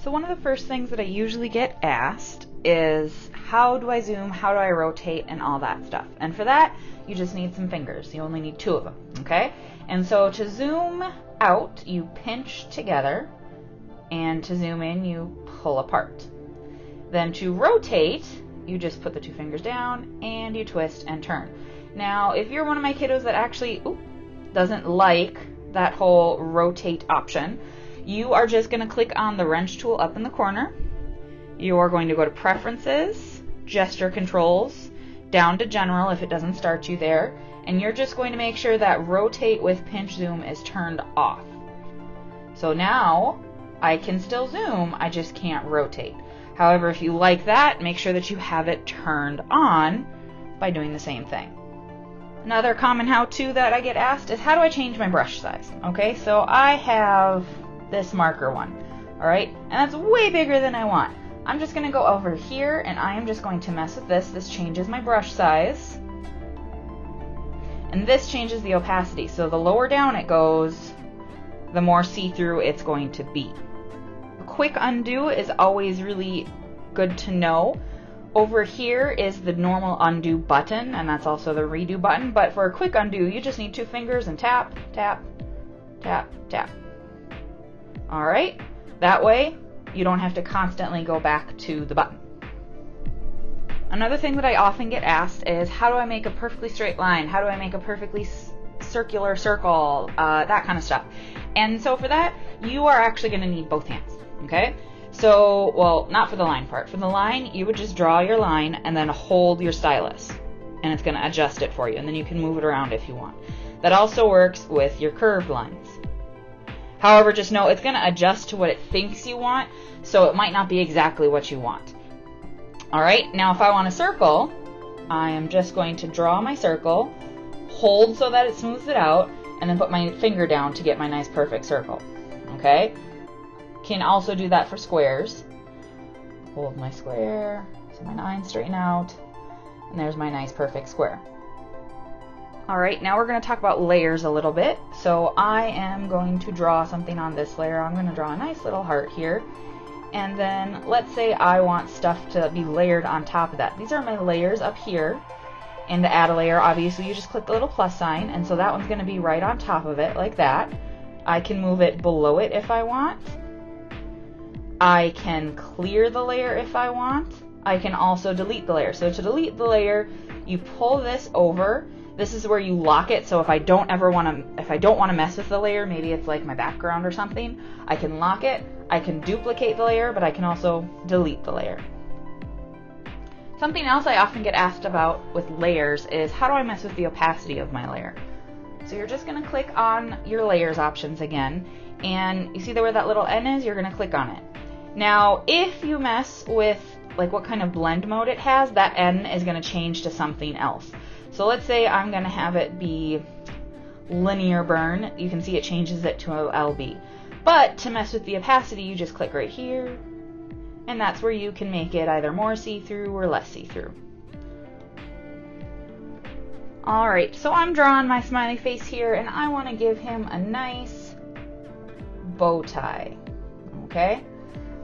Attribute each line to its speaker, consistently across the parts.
Speaker 1: So one of the first things that I usually get asked is, how do I zoom, how do I rotate, and all that stuff. And for that, you just need some fingers. You only need 2 of them, okay? And so to zoom out, you pinch together, and to zoom in, you pull apart. Then to rotate, you just put the 2 fingers down, and you twist and turn. Now, if you're one of my kiddos that actually doesn't like that whole rotate option, you are just going to click on the wrench tool up in the corner. You are going to go to Preferences, Gesture Controls, down to General if it doesn't start you there, and you're just going to make sure that Rotate with Pinch Zoom is turned off. So now I can still zoom, I just can't rotate. However, if you like that, make sure that you have it turned on by doing the same thing. Another common how-to that I get asked is, how do I change my brush size? Okay, so I have this marker one, all right, and that's way bigger than I want. I'm just going to go over here, and I am just going to mess with this. This changes my brush size, and this changes the opacity. So the lower down it goes, the more see-through it's going to be. A quick undo is always really good to know. Over here is the normal undo button, and that's also the redo button, but for a quick undo, you just need 2 fingers and tap, tap, tap, tap. All right, that way you don't have to constantly go back to the button. Another thing that I often get asked is, how do I make a perfectly straight line? How do I make a perfectly circular circle? That kind of stuff. And so for that, you are actually going to need both hands, okay? So, well, not for the line part. For the line, you would just draw your line and then hold your stylus, and it's going to adjust it for you, and then you can move it around if you want. That also works with your curved lines. However, just know it's going to adjust to what it thinks you want, so it might not be exactly what you want. All right, now if I want a circle, I am just going to draw my circle, hold so that it smooths it out, and then put my finger down to get my nice perfect circle. Okay? Can also do that for squares. Hold my square, so my lines straighten out, and there's my nice perfect square. Alright, now we're going to talk about layers a little bit. So I am going to draw something on this layer. I'm going to draw a nice little heart here. And then let's say I want stuff to be layered on top of that. These are my layers up here. And to add a layer, obviously you just click the little plus sign, and so that one's going to be right on top of it like that. I can move it below it if I want. I can clear the layer if I want. I can also delete the layer. So to delete the layer, you pull this over. This is where you lock it, so if I don't want to mess with the layer, maybe it's like my background or something, I can lock it, I can duplicate the layer, but I can also delete the layer. Something else I often get asked about with layers is, how do I mess with the opacity of my layer? So you're just going to click on your layers options again, and you see where that little N is? You're going to click on it. Now, if you mess with like what kind of blend mode it has, that N is going to change to something else. So let's say I'm going to have it be linear burn. You can see it changes it to a LB. But to mess with the opacity, you just click right here, and that's where you can make it either more see-through or less see-through. Alright, so I'm drawing my smiley face here, and I want to give him a nice bow tie. Okay?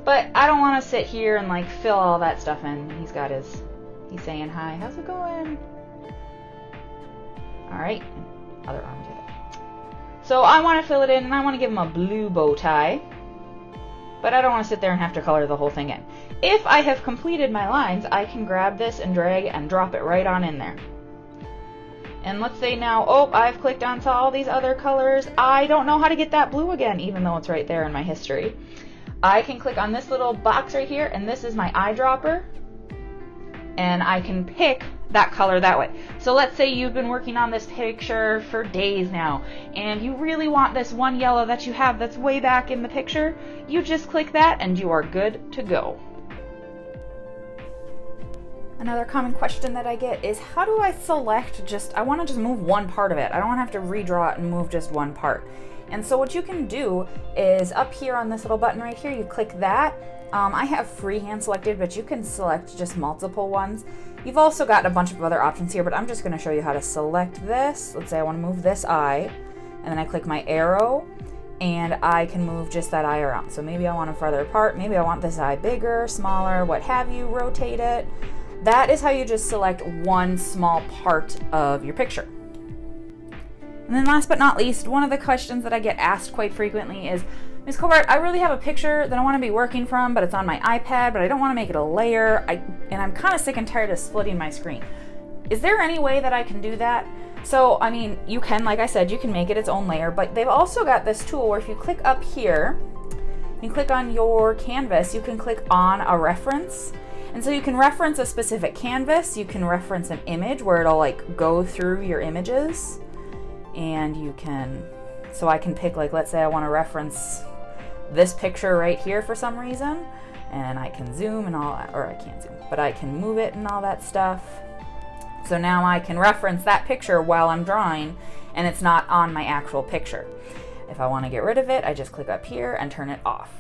Speaker 1: But I don't want to sit here and like fill all that stuff in. He's saying hi, how's it going? Alright, other arm to it. So I want to fill it in, and I want to give him a blue bow tie, but I don't want to sit there and have to color the whole thing in. If I have completed my lines, I can grab this and drag and drop it right on in there. And let's say now, I've clicked onto all these other colors. I don't know how to get that blue again, even though it's right there in my history. I can click on this little box right here, and this is my eyedropper, and I can pick that color that way. So let's say you've been working on this picture for days now, and you really want this one yellow that you have that's way back in the picture. You just click that, and you are good to go. Another common question that I get is, how do I select I want to just move one part of it. I don't want to have to redraw it and move just one part. And so what you can do is up here on this little button right here, you click that. I have freehand selected, but you can select just multiple ones. You've also got a bunch of other options here, but I'm just going to show you how to select this. Let's say I want to move this eye, and then I click my arrow, and I can move just that eye around. So maybe I want them farther apart, maybe I want this eye bigger, smaller, what have you, rotate it. That is how you just select one small part of your picture. And then last but not least, one of the questions that I get asked quite frequently is, Ms. Colbert, I really have a picture that I want to be working from, but it's on my iPad, but I don't want to make it a layer, and I'm kind of sick and tired of splitting my screen. Is there any way that I can do that? So, I mean, you can, like I said, you can make it its own layer, but they've also got this tool where if you click up here, you click on your canvas, you can click on a reference. And so you can reference a specific canvas, you can reference an image where it'll like go through your images, and you can, so I can pick, like, let's say I want to reference this picture right here for some reason, and I can zoom and all that, or I can't zoom, but I can move it and all that stuff. So now I can reference that picture while I'm drawing, and it's not on my actual picture. If I want to get rid of it, I just click up here and turn it off.